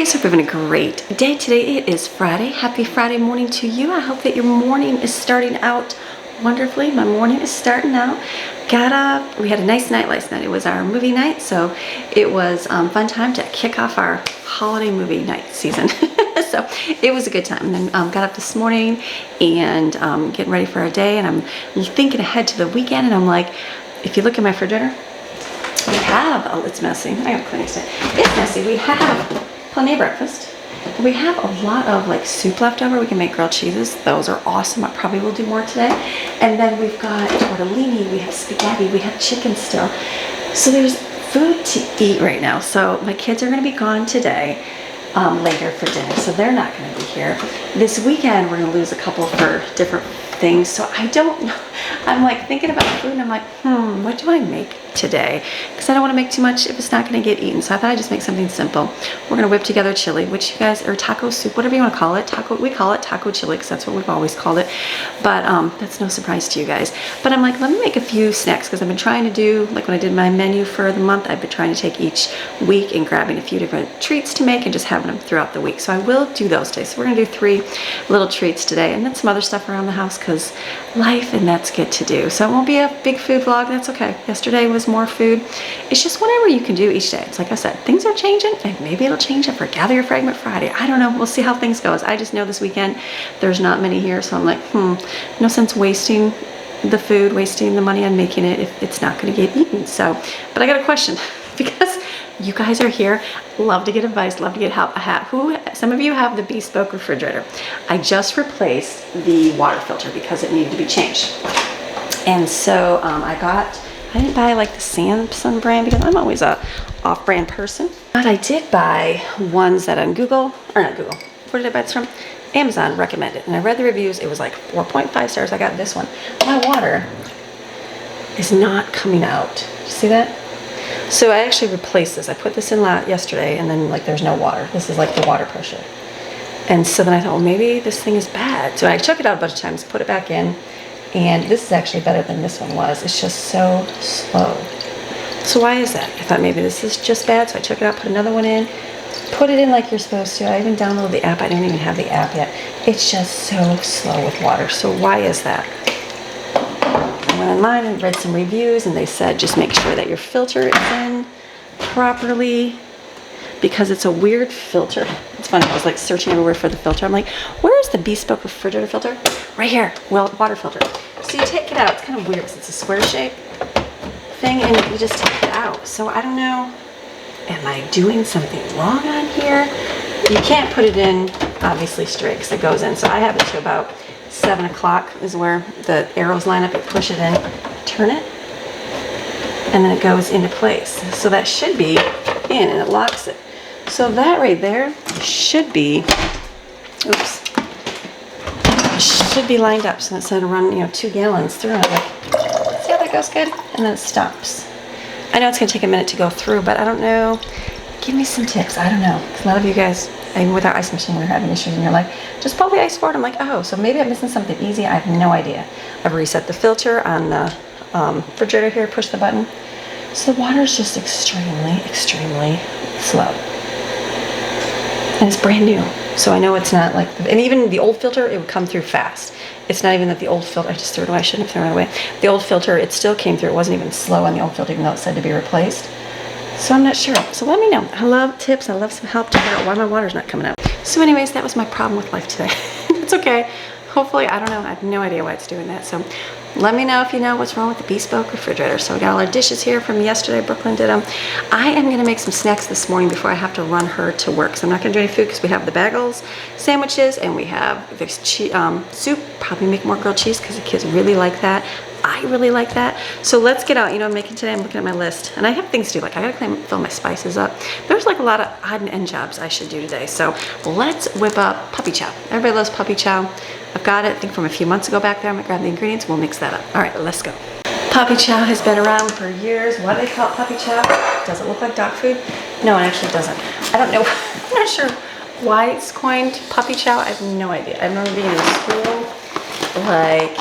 guys, hope you're having a great day today. It is Friday. Happy Friday morning to you. I hope that your morning is starting out wonderfully. My morning is starting out. Got up. We had a nice night last night. It was our movie night, so it was fun time to kick off our holiday movie night season. So it was a good time. And then got up this morning and getting ready for our day, and I'm thinking ahead to the weekend, and I'm like, if you look at my refrigerator, we have, oh, it's messy. I gotta clean it. It's messy. We have plenty of breakfast. We have a lot of like soup left over. We can make grilled cheeses. Those are awesome. I probably will do more today. And then we've got tortellini, we have spaghetti, we have chicken still. So there's food to eat right now. So my kids are gonna be gone today, later for dinner. So they're not gonna be here. This weekend, we're gonna lose a couple for different things. So I don't know. I'm like thinking about food and I'm like, what do I make today? Because I don't want to make too much if it's not going to get eaten. So I thought I'd just make something simple. We're going to whip together chili, which you guys, or taco soup, whatever you want to call it. We call it taco chili because that's what we've always called it. But that's no surprise to you guys. But I'm like, let me make a few snacks because I've been trying to do, like when I did my menu for the month, I've been trying to take each week and grabbing a few different treats to make and just having them throughout the week. So I will do those today. So we're going to do 3 little treats today and then some other stuff around the house because life, and that's good to do. So it won't be a big food vlog. That's okay. Yesterday was more food. It's just whatever you can do each day. It's like I said, things are changing and maybe it'll change it for Gather Your Fragment Friday. I don't know. We'll see how things go. I just know this weekend there's not many here. So I'm like, no sense wasting the food, wasting the money on making it if it's not going to get eaten. So, but I got a question because you guys are here. Love to get advice, love to get help. Some of you have the bespoke refrigerator. I just replaced the water filter because it needed to be changed. And so I didn't buy like the Samsung brand because I'm always a off-brand person. But I did buy ones that on Google, or not Google, where did I buy this from? Amazon recommended. And I read the reviews, it was like 4.5 stars. I got this one. My water is not coming out. You see that? So I actually replaced this. I put this in yesterday and then like there's no water. This is like the water pressure. And so then I thought, well, maybe this thing is bad. So I took it out a bunch of times, put it back in, and this is actually better than this one was. It's just so slow. So why is that? I thought maybe this is just bad. So I took it out, put another one in, put it in like you're supposed to. I even downloaded the app. I don't even have the app yet. It's just so slow with water. So why is that? I went online and read some reviews and they said just make sure that your filter is in properly because it's a weird filter. It's funny, I was like searching everywhere for the filter. I'm like, where's the bespoke refrigerator filter? Right here, well, water filter. So you take it out, it's kind of weird because it's a square shape thing and you just take it out. So I don't know, am I doing something wrong on here? You can't put it in obviously straight because it goes in. So I have it to about 7 o'clock is where the arrows line up. You push it in, turn it, and then it goes into place. So that should be in and it locks it. So that right there should be, should be lined up. So instead of running, 2 gallons through it, like, see how that goes good? And then it stops. I know it's gonna take a minute to go through, but I don't know. Give me some tips. I don't know. A lot of you guys, with our ice machine, we're having issues and you're like, just pull the ice forward. I'm like, oh, so maybe I'm missing something easy. I have no idea. I've reset the filter on the refrigerator here, push the button. So the water is just extremely, extremely slow. And it's brand new. So I know it's not like, and even the old filter, it would come through fast. It's not even that the old filter, I just threw it away. I shouldn't have thrown it away. The old filter, it still came through. It wasn't even slow on the old filter, even though it said to be replaced. So I'm not sure. So let me know. I love tips. I love some help to figure out why my water's not coming out. So anyways, that was my problem with life today. It's okay. Hopefully, I don't know. I have no idea why it's doing that. So let me know if you know what's wrong with the bespoke refrigerator. So we got all our dishes here from yesterday. Brooklyn did them. I am going to make some snacks this morning before I have to run her to work. So I'm not going to do any food because we have the bagels, sandwiches, and we have this soup. Probably make more grilled cheese because the kids really like that. I really like that. So let's get out. I'm making today, I'm looking at my list and I have things to do. Like I gotta fill my spices up. There's like a lot of odd and end jobs I should do today. So let's whip up puppy chow. Everybody loves puppy chow. I've got it, I think from a few months ago back there. I'm gonna grab the ingredients. We'll mix that up. All right, let's go. Puppy chow has been around for years. Why do they call it puppy chow? Does it look like dog food? No, it actually doesn't. I don't know. I'm not sure why it's coined puppy chow. I have no idea. I remember being in school like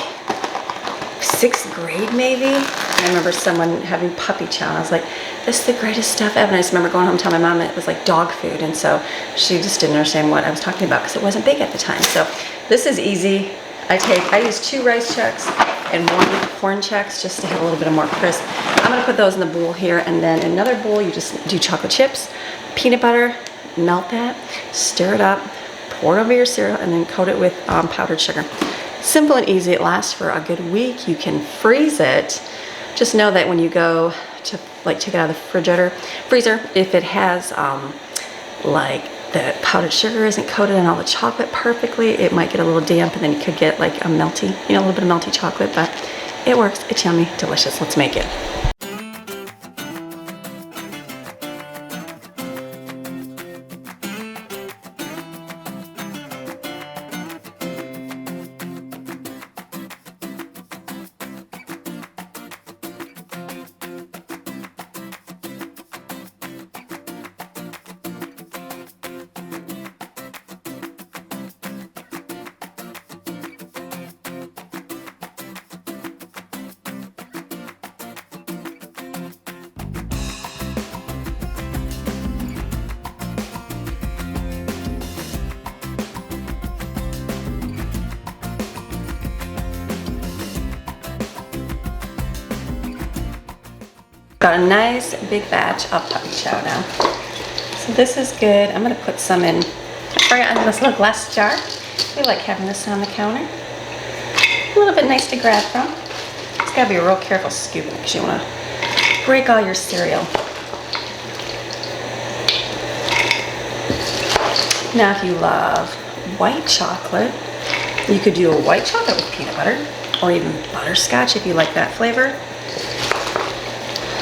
6th grade maybe, And I remember someone having puppy chow, and I was like, this is the greatest stuff ever. And I just remember going home telling my mom it was like dog food, and so she just didn't understand what I was talking about because it wasn't big at the time. So this is easy. I use 2 rice chucks and 1 corn chucks just to have a little bit of more crisp. I'm gonna put those in the bowl here, and then in another bowl you just do chocolate chips, peanut butter, melt that, stir it up, pour it over your cereal, and then coat it with powdered sugar. Simple and easy. It lasts for a good week. You can freeze it. Just know that when you go to like take it out of the freezer, if it has like the powdered sugar isn't coated in all the chocolate perfectly, it might get a little damp, and then you could get like a melty, a little bit of melty chocolate, but it works. It's yummy, delicious. Let's make it. Got a nice big batch of puppy chow now. So this is good. I'm gonna put some in this little glass jar. We like having this on the counter. A little bit nice to grab from. It's gotta be real careful scooping because you wanna break all your cereal. Now if you love white chocolate, you could do a white chocolate with peanut butter or even butterscotch if you like that flavor.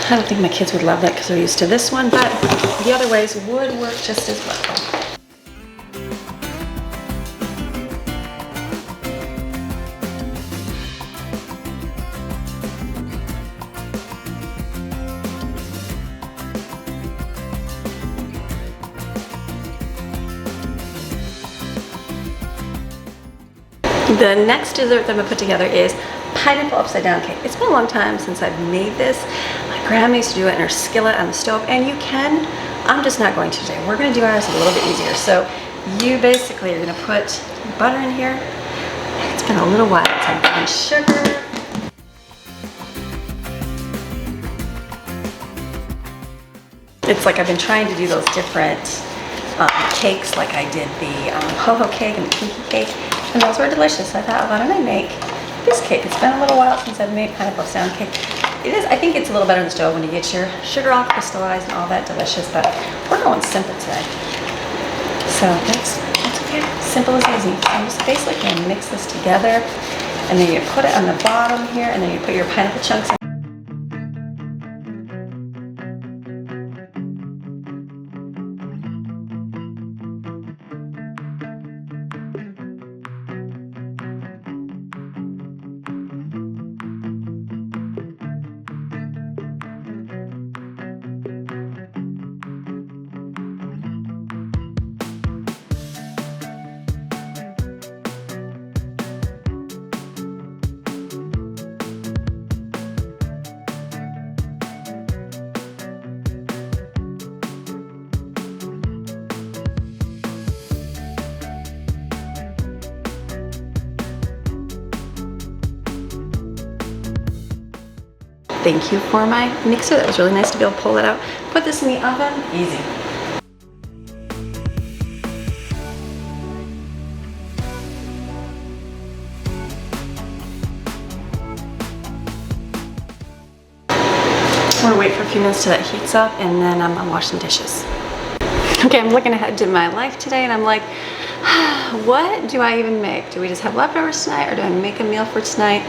I don't think my kids would love that because they're used to this one, but the other ways would work just as well. The next dessert that I'm gonna put together is pineapple upside down cake. It's been a long time since I've made this. My grandma used to do it in her skillet on the stove, and you can. I'm just not going to today. We're gonna do ours a little bit easier. So you basically are gonna put butter in here. It's been a little while since I've done sugar. It's like I've been trying to do those different cakes, like I did the ho-ho cake and the pinky cake, and those were delicious. So I thought, why don't I make this cake? It's been a little while since I've made pineapple upside down cake. It is, I think it's a little better on the stove when you get your sugar all crystallized and all that delicious, but we're going simple today. So that's okay. Simple as easy. So I'm just basically going to mix this together, and then you put it on the bottom here, and then you put your pineapple chunks in. Thank you for my mixer. That was really nice to be able to pull that out. Put this in the oven, easy. I'm gonna wait for a few minutes till that heats up, and then I'm gonna wash some dishes. Okay, I'm looking ahead to my life today, and I'm like, what do I even make? Do we just have leftovers tonight, or do I make a meal for tonight?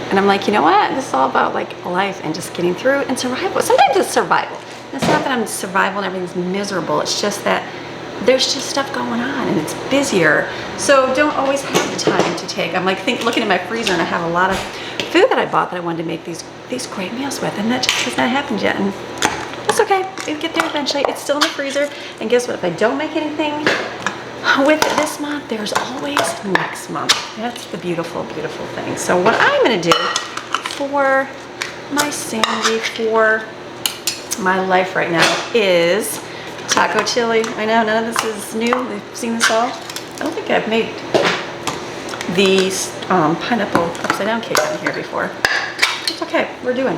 And I'm like, you know what? This is all about like life and just getting through and survival. Sometimes it's survival. It's not that I'm survival and everything's miserable. It's just that there's just stuff going on and it's busier. So don't always have the time to take. I'm like looking at my freezer, and I have a lot of food that I bought that I wanted to make these great meals with, and that just has not happened yet. And it's okay. It'll get there eventually. It's still in the freezer. And guess what? If I don't make anything with it this month, there's always next month. That's the beautiful, beautiful thing. So what I'm gonna do for my sanity for my life right now is taco chili. I know none of this is new. We've seen this all. I don't think I've made the pineapple upside down cake on here before. It's okay. We're doing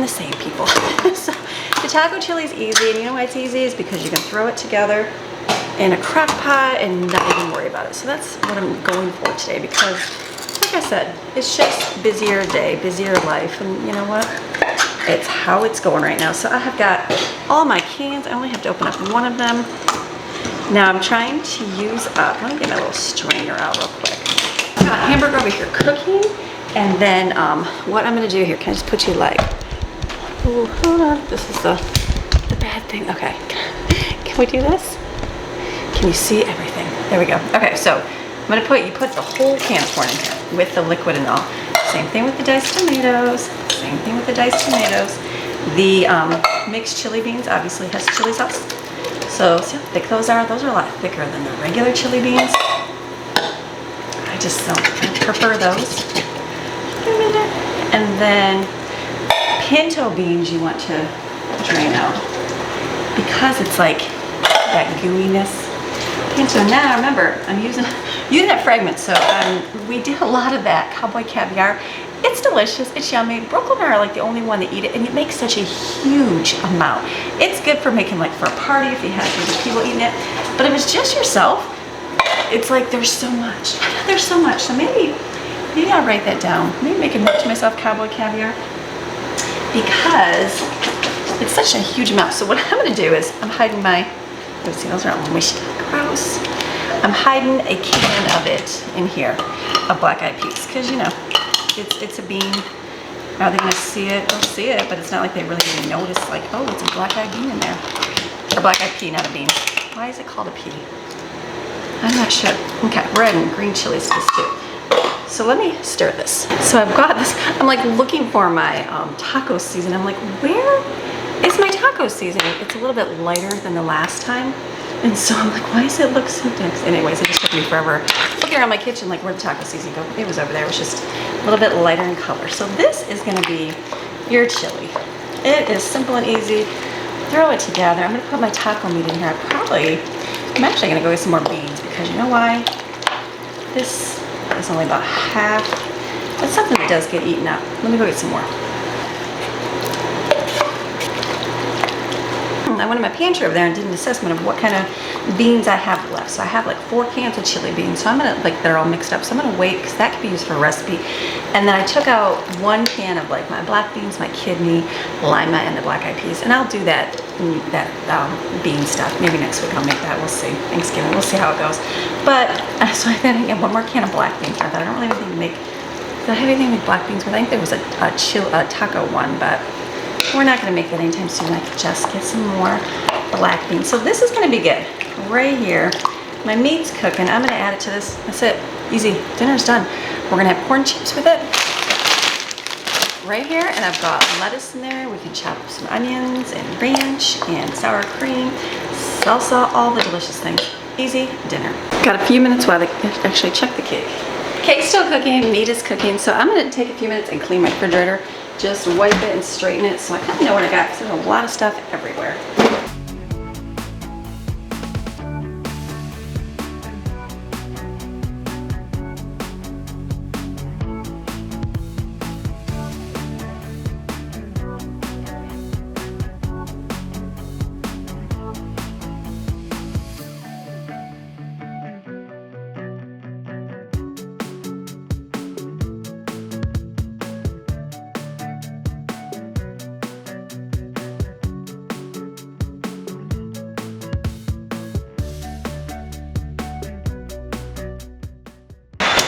the same, people. So the taco chili is easy, and you know why it's easy? Is because you can throw it together in a crock pot and not even worry about it. So that's what I'm going for today, because like I said, it's just busier day, busier life, and you know what? It's how it's going right now. So I have got all my cans. I only have to open up one of them. Now I'm trying to use up, let me get my little strainer out real quick. I've got a hamburger over here cooking, and then what I'm gonna do here, can I just put you like, oh, hold on, this is the bad thing. Okay, can we do this? Can you see everything? There we go. Okay, so I'm gonna you put the whole can of corn in here with the liquid and all. Same thing with the diced tomatoes. Same thing with the diced tomatoes. The mixed chili beans obviously has chili sauce. So see how thick those are? Those are a lot thicker than the regular chili beans. I just don't prefer those. And then pinto beans you want to drain out, because it's like that gooiness. Pinto, now remember, I'm using that fragment. So we did a lot of that cowboy caviar. It's delicious, it's yummy. Brooklyn are like the only one that eat it, and it makes such a huge amount. It's good for making like for a party if you have people eating it. But if it's just yourself, it's like there's so much. There's so much. So maybe I'll write that down. Maybe make a note to myself, cowboy caviar, because it's such a huge amount. So what I'm gonna do is I'm hiding my, let's see, those are all mushy, gross. I'm hiding a can of it in here, of black eyed peas, because you know, it's a bean. Are they gonna see it? They'll see it, but it's not like they really even notice, like, oh, it's a black eyed bean in there. Or black eyed pea, not a bean. Why is it called a pea? I'm not sure. Okay, red and green chilies is too. So let me stir this. So I've got this, I'm like looking for my taco seasoning. I'm like, where is my taco seasoning? It's a little bit lighter than the last time. And so I'm like, why does it look so dense? Anyways, it just took me forever looking around my kitchen, like, where'd the taco seasoning go? It was over there. It was just a little bit lighter in color. So this is gonna be your chili. It is simple and easy. Throw it together. I'm gonna put my taco meat in here. I'm actually gonna go get some more beans, because you know why? This is only about half. That's something that does get eaten up. Let me go get some more. I went in my pantry over there and did an assessment of what kind of beans I have left. So I have like 4 cans of chili beans. So I'm gonna, like, they're all mixed up. So I'm gonna wait, because that could be used for a recipe. And then I took out 1 can of like my black beans, my kidney, lima, and the black eyed peas. And I'll do that bean stuff. Maybe next week I'll make that. We'll see. Thanksgiving, we'll see how it goes. But so I then get 1 more can of black beans. I thought I don't really have anything to make. Did I have anything to make black beans with? I think there was a taco one, but we're not going to make that anytime soon. I could just get some more black beans. So this is going to be good. Right here, my meat's cooking. I'm going to add it to this. That's it. Easy. Dinner's done. We're going to have corn chips with it. Right here, and I've got lettuce in there. We can chop up some onions and ranch and sour cream, salsa, all the delicious things. Easy dinner. Got a few minutes while I actually check the cake. Cake's still cooking, meat is cooking, so I'm going to take a few minutes and clean my refrigerator. Just wipe it and straighten it so I kind of know what I got, because there's a lot of stuff everywhere.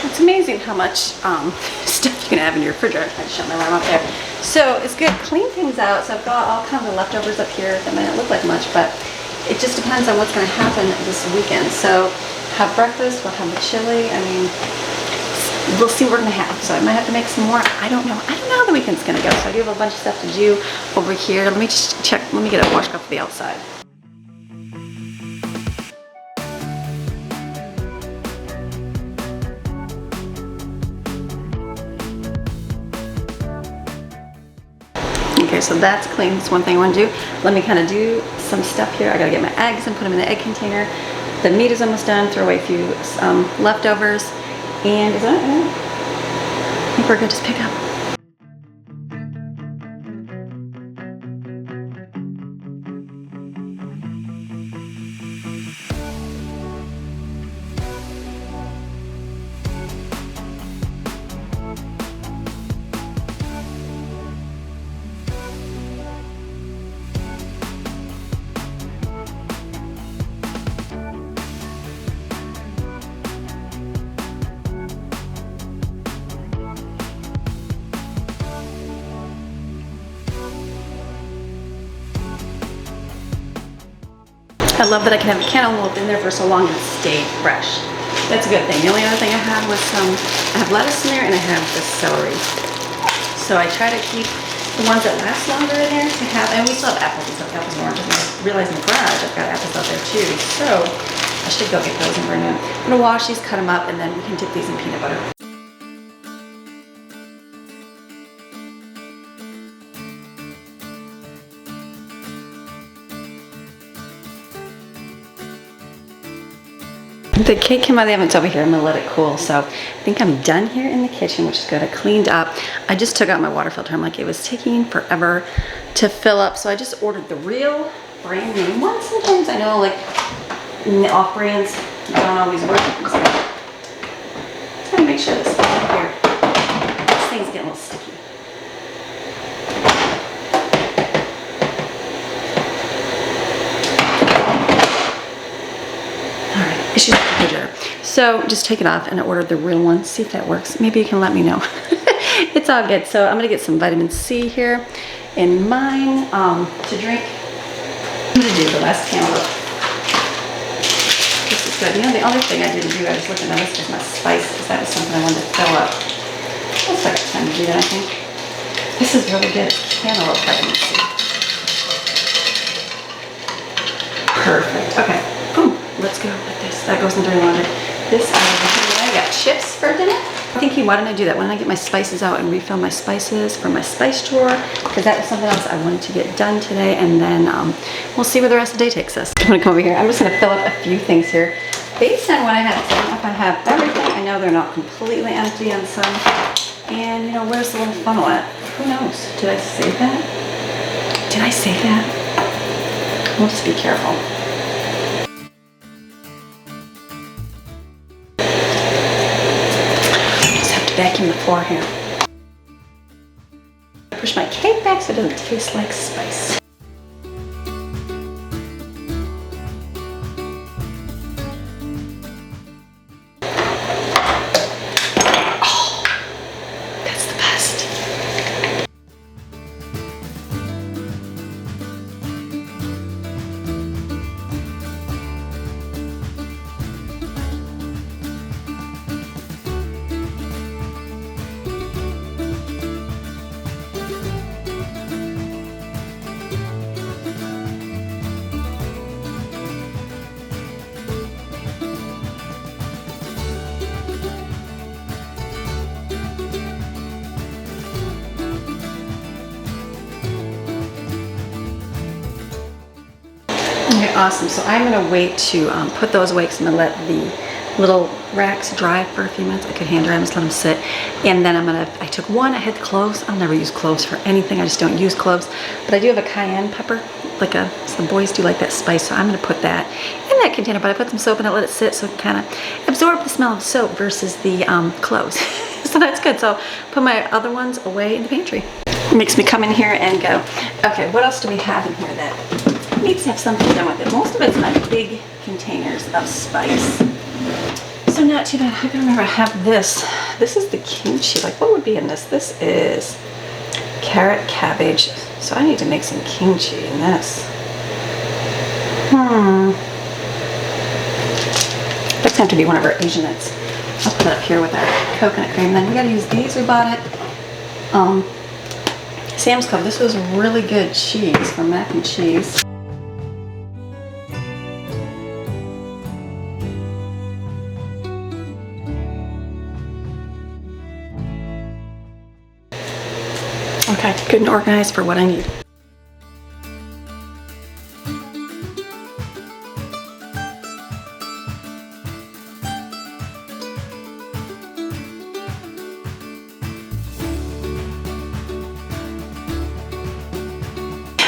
It's amazing how much stuff you can have in your refrigerator. I just shut my alarm up there. So it's good. Clean things out. So I've got all kinds of leftovers up here that might not look like much, but it just depends on what's going to happen this weekend. So have breakfast, we'll have the chili. I mean, we'll see what we're going to have. So I might have to make some more. I don't know. I don't know how the weekend's going to go. So I do have a bunch of stuff to do over here. Let me just check. Let me get a washcloth for the outside. Okay, so that's clean. That's one thing I want to do. Let me kind of do some stuff here. I gotta get my eggs and put them in the egg container. The meat is almost done. Throw away a few leftovers. And is that it? I think we're good. Just pick up. I love that I can have the cantaloupe in there for so long and stay fresh. That's a good thing. The only other thing I had was I have lettuce in there and I have the celery. So I try to keep the ones that last longer in there to have, and we still have apples and stuff, apples and oranges. And I realize in the garage I've got apples out there too. So I should go get those and bring them. I'm gonna wash these, cut them up, and then we can dip these in peanut butter. The cake came out of the oven, it's over here. I'm gonna let it cool. So I think I'm done here in the kitchen, which is good. I cleaned up. I just took out my water filter. I'm like, it was taking forever to fill up. So I just ordered the real brand name ones. Sometimes I know like off brands don't always work. So just gotta make sure this here. This thing's getting a little sticky. Issues with the refrigerator. So just take it off and I ordered the real one. See if that works. Maybe you can let me know. It's all good. So I'm gonna get some vitamin C here in mine to drink. I'm gonna do the last cantaloupe. This is good. You know, the other thing I didn't do, I was looking at this, was my spice, because that was something I wanted to fill up. Looks like it's time to do that, I think. This is really good. Cantaloupe vitamin C. Perfect. Okay. Boom. Let's go with this. That goes in dirty laundry. This I got chips for dinner. I'm thinking, why didn't I do that? Why didn't I get my spices out and refill my spices from my spice drawer? Because that was something else I wanted to get done today, and then we'll see where the rest of the day takes us. I'm gonna come over here. I'm just gonna fill up a few things here. Based on what I have, I don't know if I have everything. I know they're not completely empty on some. And you know, where's the little funnel at? Who knows? Did I save that? Did I save that? We'll just be careful. Vacuum the floor here. Push my cake back so it doesn't taste like spice. Oh, that's the best. Okay, awesome. So I'm gonna wait to put those away because I'm gonna let the little racks dry for a few minutes. I could hand dry them, just let them sit. And then I took one, I had cloves. I'll never use cloves for anything. I just don't use cloves. But I do have a cayenne pepper, so the boys do like that spice. So I'm gonna put that in that container, but I put some soap in it, let it sit so it kind of absorb the smell of soap versus the cloves. So that's good. So put my other ones away in the pantry. It makes me come in here and go, okay, what else do we have in here that needs to have something done with it? Most of it's my big containers of spice. So not too bad. I can remember I have this. This is the kimchi. Like, what would be in this? This is carrot, cabbage. So I need to make some kimchi in this. That's going to be one of our Asian nuts. I'll put it up here with our coconut cream. Then we got to use these. We bought it. Sam's Club. This was really good cheese for mac and cheese. Okay, Good and organized for what I need.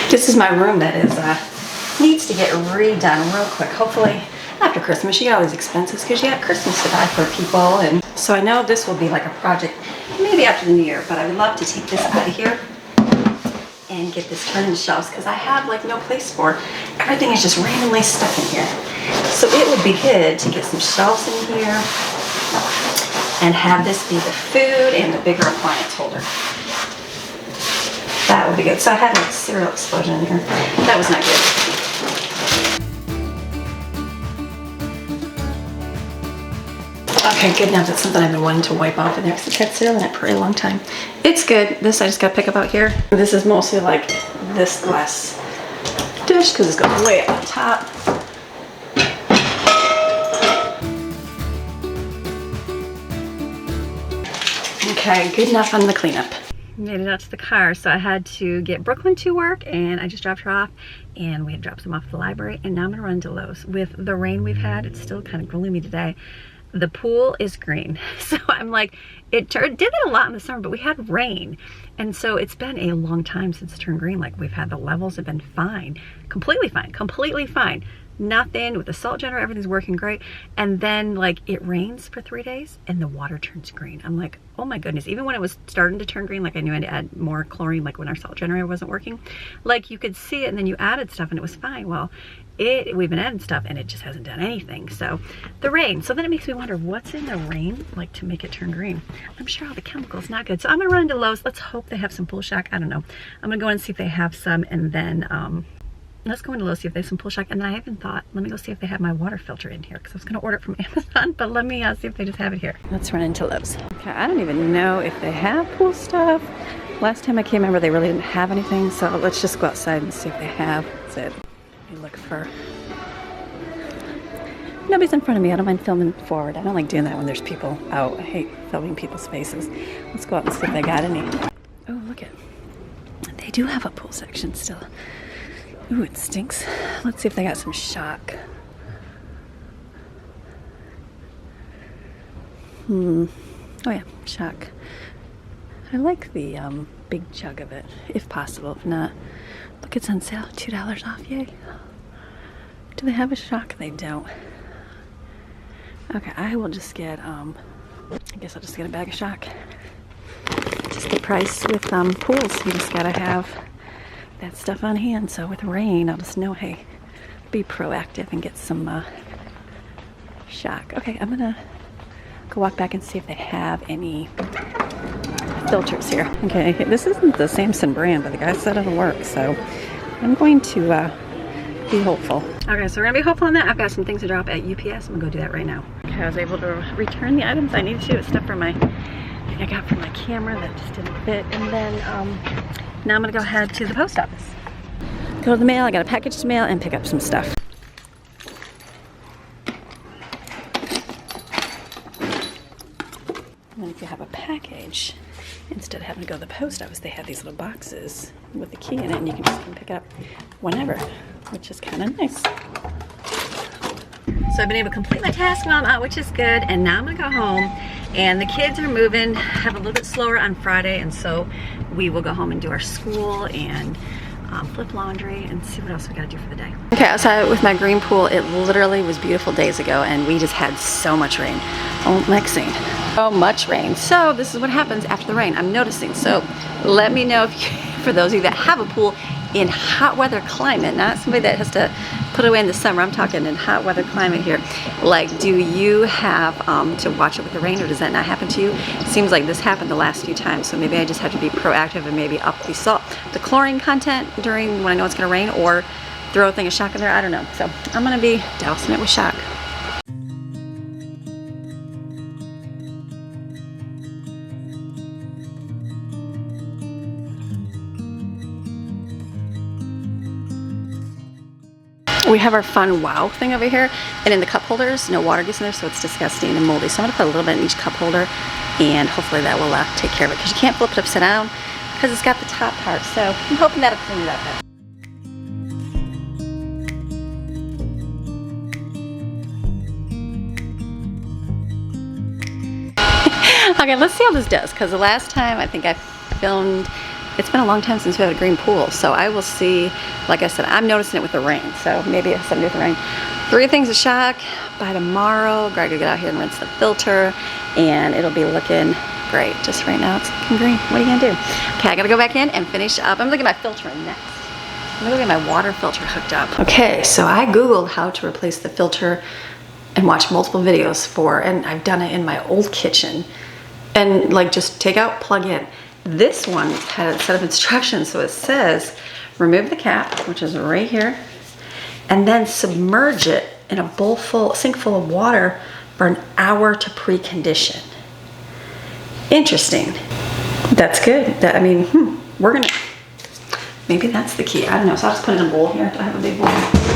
This is my room that is needs to get redone real quick. Hopefully after Christmas. You got all these expenses because you got Christmas to buy for people, and so I know this will be like a project maybe after the new year. But I would love to take this out of here and get this turned into shelves because I have like no place for everything. Is just randomly stuck in here. So it would be good to get some shelves in here and have this be the food and the bigger appliance holder. That would be good. So I had like cereal explosion in here. That was not good. Okay, good enough. That's something I've been wanting to wipe off in there because I've had cereal in it for a long time. It's good. This I just got to pick up out here. This is mostly like this glass dish because it's going way up on top. Okay, good enough on the cleanup. Made it out to the car, so I had to get Brooklyn to work, and I just dropped her off, and we had dropped them off at the library, and now I'm gonna run to Lowe's. With the rain we've had, it's still kind of gloomy today. The pool is green, so I'm like, it did that a lot in the summer, but we had rain, and so it's been a long time since it turned green. Like, we've had, the levels have been fine, completely fine. Nothing with the salt generator, everything's working great, and then like it rains for 3 days and the water turns green. I'm like, oh my goodness. Even when it was starting to turn green, like I knew I had to add more chlorine, like when our salt generator wasn't working, like you could see it, and then you added stuff and it was fine. Well, we've been adding stuff and it just hasn't done anything. So the rain, so then it makes me wonder what's in the rain like to make it turn green. I'm sure all the chemicals not good. So I'm gonna run to Lowe's. Let's hope they have some Pool Shock. I don't know. I'm gonna go in and see if they have some, and then let's go into Lowe's, see if they have some Pool Shock. And then I haven't thought, let me go see if they have my water filter in here, because I was going to order it from Amazon, but let me see if they just have it here. Let's run into Lowe's. Okay, I don't even know if they have pool stuff. Last time I came, remember, they really didn't have anything, so let's just go outside and see if they have. That's it. You look for... Nobody's in front of me. I don't mind filming forward. I don't like doing that when there's people out. I hate filming people's faces. Let's go out and see if they got any. Oh, look at... They do have a pool section still. Ooh, it stinks. Let's see if they got some shock. Oh yeah, shock. I like the big jug of it, if possible. If not, look, it's on sale, $2 off, yay. Do they have a shock? They don't. Okay, I will just get, I guess I'll just get a bag of shock. Just the price with pools, you just gotta have that stuff on hand. So with rain, I'll just know, hey, be proactive and get some shock. Okay, I'm gonna go walk back and see if they have any filters here. Okay, this isn't the Samson brand, but the guy said it'll work, so I'm going to be hopeful. Okay, so we're gonna be hopeful on that. I've got some things to drop at UPS. I'm gonna go do that right now. Okay, I was able to return the items I needed to. It's stuff for my, I got for my camera that just didn't fit, and then now I'm gonna go ahead to the post office. Go to the mail, I got a package to mail, and pick up some stuff. And then if you have a package, instead of having to go to the post office, they have these little boxes with the key in it, and you can just come pick it up whenever, which is kind of nice. So I've been able to complete my task while I'm out, which is good, and now I'm gonna go home. And the kids are moving, have a little bit slower on Friday, and so we will go home and do our school and flip laundry and see what else we gotta do for the day. Okay, outside with my green pool, it literally was beautiful days ago, and we just had so much rain. Oh, Maxine, so much rain. So this is what happens after the rain, I'm noticing. So let me know if you, for those of you that have a pool in hot weather climate, not somebody that has to put away in the summer, I'm talking in hot weather climate here. Like, do you have to watch it with the rain, or does that not happen to you? It seems like this happened the last few times, so maybe I just have to be proactive and maybe up the chlorine content during when I know it's gonna rain, or throw a thing of shock in there, I don't know. So I'm gonna be dousing it with shock. We have our fun wow thing over here, and in the cup holders, no water gets in there, so it's disgusting and moldy. So I'm gonna put a little bit in each cup holder, and hopefully that will take care of it, because you can't flip it upside down, because it's got the top part. So I'm hoping that'll clean it up better. Okay, let's see how this does, because the last time I think I filmed, it's been a long time since we had a green pool, so I will see. Like I said, I'm noticing it with the rain, so maybe it's something to do with the rain. 3 things to shock. By tomorrow, Greg will get out here and rinse the filter, and it'll be looking great. Just right now, it's looking green. What are you gonna do? Okay, I gotta go back in and finish up. I'm looking at my filter next. I'm gonna go get my water filter hooked up. Okay, so I Googled how to replace the filter and watched multiple videos and I've done it in my old kitchen. And like just take out, plug in. This one had a set of instructions. So it says, remove the cap, which is right here, and then submerge it in a sink full of water for an hour to precondition. Interesting. That's good. We're gonna, maybe that's the key. I don't know. So I'll just put it in a bowl here. I have a big bowl.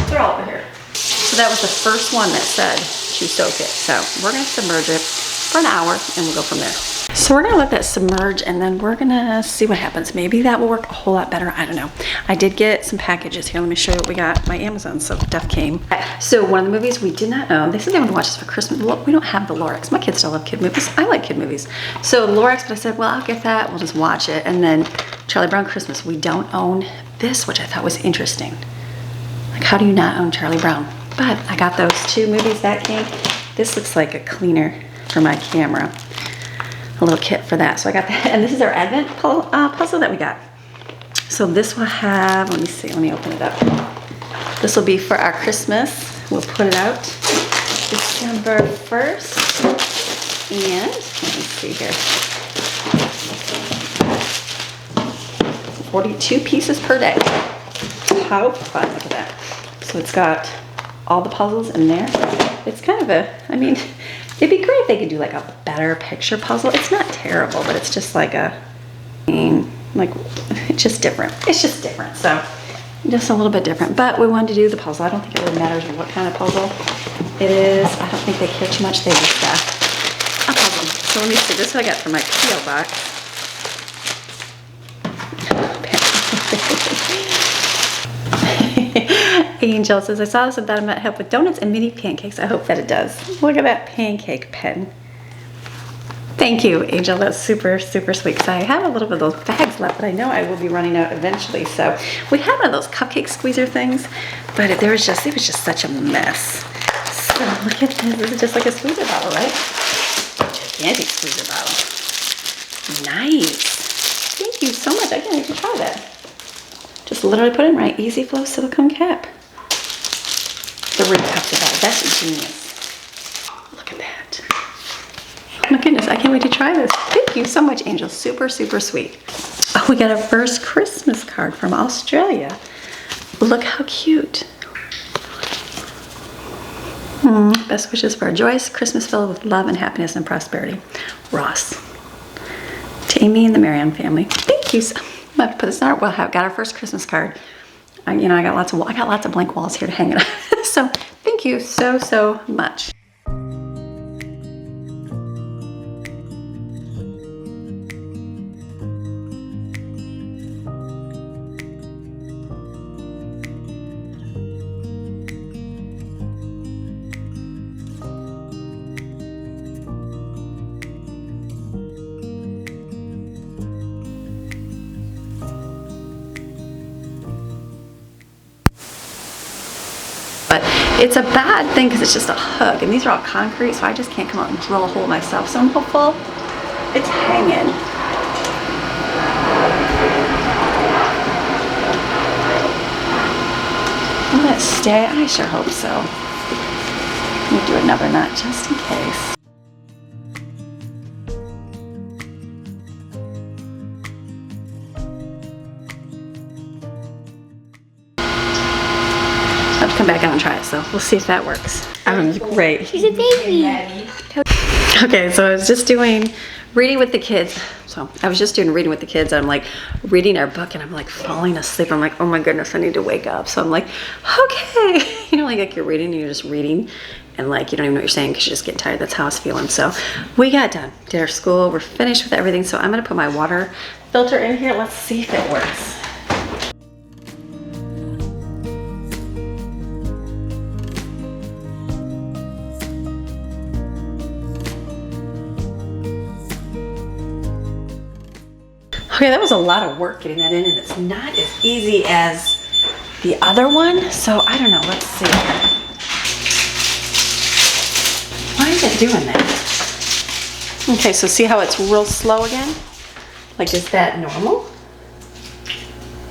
They're all over here. So that was the first one that said to soak it. So we're gonna submerge it for an hour and we'll go from there. So we're gonna let that submerge and then we're gonna see what happens. Maybe that will work a whole lot better. I don't know. I did get some packages here. Let me show you what we got. My Amazon stuff came. So one of the movies we did not own, they said they wanted to watch this for Christmas. Look, we don't have the Norwex. My kids still love kid movies. I like kid movies. So Norwex, but I said, well, I'll get that. We'll just watch it. And then Charlie Brown Christmas. We don't own this, which I thought was interesting. Like, how do you not own Charlie Brown? But I got those 2 movies that came. This looks like a cleaner for my camera. A little kit for that. So I got that. And this is our Advent puzzle that we got. So this will have, let me see, let me open it up. This will be for our Christmas. We'll put it out December 1st. And let me see here. 42 pieces per day. How fun, look at that. So it's got all the puzzles in there. It's kind of it'd be great if they could do like a better picture puzzle. It's not terrible, but it's just like it's just different. It's just different, so just a little bit different. But we wanted to do the puzzle. I don't think it really matters what kind of puzzle it is. I don't think they care too much. They just a puzzle. So let me see. This is what I got from my P.O. box. Angel says, I saw this and thought it might help with donuts and mini pancakes. I hope that it does. Look at that pancake pen. Thank you, Angel. That's super, super sweet. So I have a little bit of those bags left, but I know I will be running out eventually. So we had one of those cupcake squeezer things, but it was just such a mess. So look at this. This is just like a squeezer bottle, right? Gigantic squeezer bottle. Nice. Thank you so much. I can't wait to try that. Just literally put in right. Easy flow silicone cap. 3 cups of that. That's genius. Look at that. Oh my goodness, I can't wait to try this. Thank you so much, Angel. Super, super sweet. Oh, we got our first Christmas card from Australia. Look how cute. Best wishes for a joyous Christmas filled with love and happiness and prosperity. Ross. To Amy and the Maryon family. Thank you so much. I'm going to put this in our, well, I got our first Christmas card. I got lots of blank walls here to hang it on. So thank you so, so much. But it's a bad thing because it's just a hook, and these are all concrete, so I just can't come out and drill a hole myself. So I'm hopeful it's hanging. Will it stay? I sure hope so. Let me do another knot just in case. Come back out and try it, so we'll see if that works. Great. She's a baby. Okay, so I was just doing reading with the kids. So I was just doing reading with the kids. I'm like reading our book and I'm like falling asleep. I'm like, oh my goodness, I need to wake up. So I'm like, okay. Like you're reading and you're just reading and like you don't even know what you're saying because you're just getting tired. That's how I was feeling. So we got done, did our school, we're finished with everything. So I'm gonna put my water filter in here. Let's see if it works. Okay, that was a lot of work getting that in, and it's not as easy as the other one, so I don't know. Let's see. Why is it doing that? Okay, so see how it's real slow again? Like, is that normal?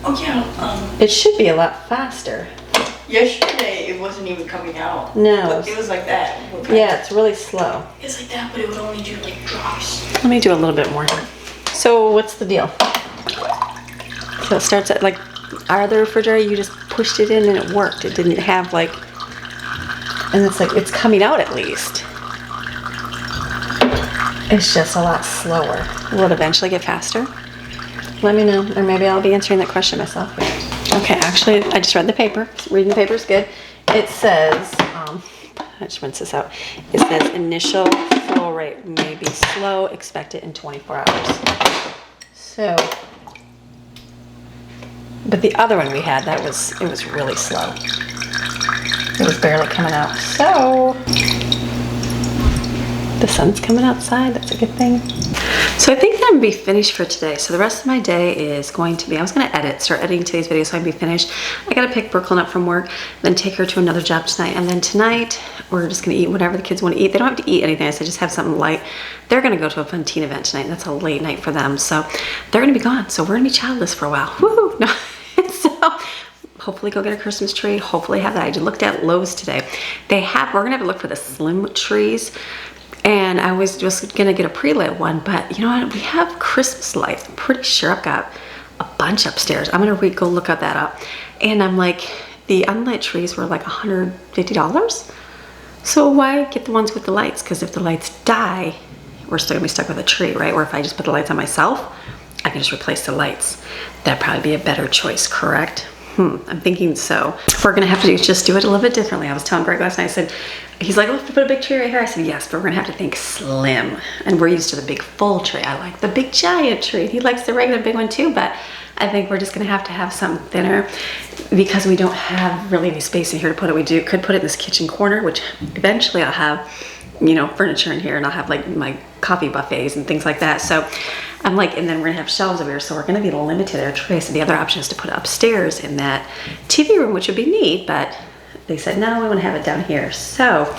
Oh yeah. It should be a lot faster. Yesterday it wasn't even coming out. No. It was like that. Yeah, it's really slow. It's like that, but it would only do like drops. Let me do a little bit more here. So what's the deal? So it starts at like, the refrigerator, you just pushed it in and it worked. It didn't have like, and it's like, it's coming out at least. It's just a lot slower. Will it eventually get faster? Let me know, or maybe I'll be answering that question myself. Okay, actually, I just read the paper. Reading the paper is good. It says, I just rinse this out. It says initial flow rate may be slow, expect it in 24 hours. So, but the other one we had, it was really slow. It was barely coming out. So, the sun's coming outside, that's a good thing. So I think that I'm gonna be finished for today. So the rest of my day is going to be, I was gonna start editing today's video so I can be finished. I gotta pick Brooklyn up from work, then take her to another job tonight. And then tonight, we're just gonna eat whatever the kids wanna eat. They don't have to eat anything, I said just have something light. They're gonna go to a fun teen event tonight, and that's a late night for them. So they're gonna be gone. So we're gonna be childless for a while. Woohoo! No. So hopefully go get a Christmas tree. Hopefully have that. I just looked at Lowe's today. We're gonna have to look for the slim trees. And I was just gonna get a pre-lit one, but you know what? We have Christmas lights. I'm pretty sure I've got a bunch upstairs. I'm gonna go look that up. And I'm like, the unlit trees were like $150. So why get the ones with the lights? Because if the lights die, we're still gonna be stuck with a tree, right? Or if I just put the lights on myself, I can just replace the lights. That'd probably be a better choice, correct? I'm thinking so. We're gonna have to just do it a little bit differently. I was telling Greg last night, I said, he's like, oh, if we put a big tree right here. I said, yes, but we're gonna have to think slim. And we're used to the big full tree. I like the big giant tree. He likes the regular big one too, but I think we're just gonna have to have something thinner because we don't have really any space in here to put it. We could put it in this kitchen corner, which eventually I'll have, you know, furniture in here, and I'll have like my coffee buffets and things like that. So I'm like, and then we're gonna have shelves over here, so we're gonna be limited our tray. So the other option is to put it upstairs in that TV room, which would be neat, but they said, no, we wanna have it down here. So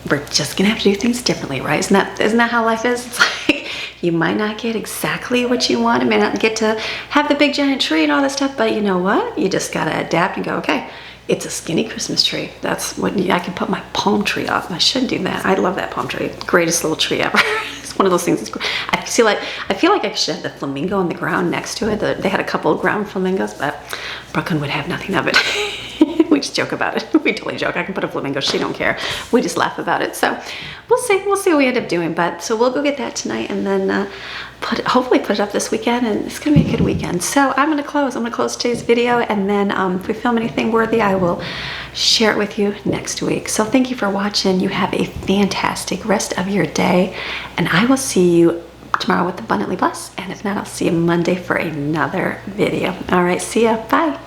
we're just gonna have to do things differently, right? Isn't that how life is? It's like, you might not get exactly what you want. You may not get to have the big giant tree and all that stuff, but you know what? You just gotta adapt and go, okay, it's a skinny Christmas tree. That's what I can put my palm tree up. I should do that. I love that palm tree. Greatest little tree ever. It's one of those things. I feel like I should have the flamingo on the ground next to it. They had a couple of ground flamingos, but Brooklyn would have nothing of it. We just joke about it. We totally joke. I can put a flamingo. She don't care. We just laugh about it. So we'll see. We'll see what we end up doing. But so we'll go get that tonight, and then hopefully put it up this weekend, and it's gonna be a good weekend. So I'm gonna close today's video, and then if we film anything worthy, I will share it with you next week. So thank you for watching. You have a fantastic rest of your day, and I will see you tomorrow with Abundantly Blessed. And if not, I'll see you Monday for another video. All right, see ya. Bye.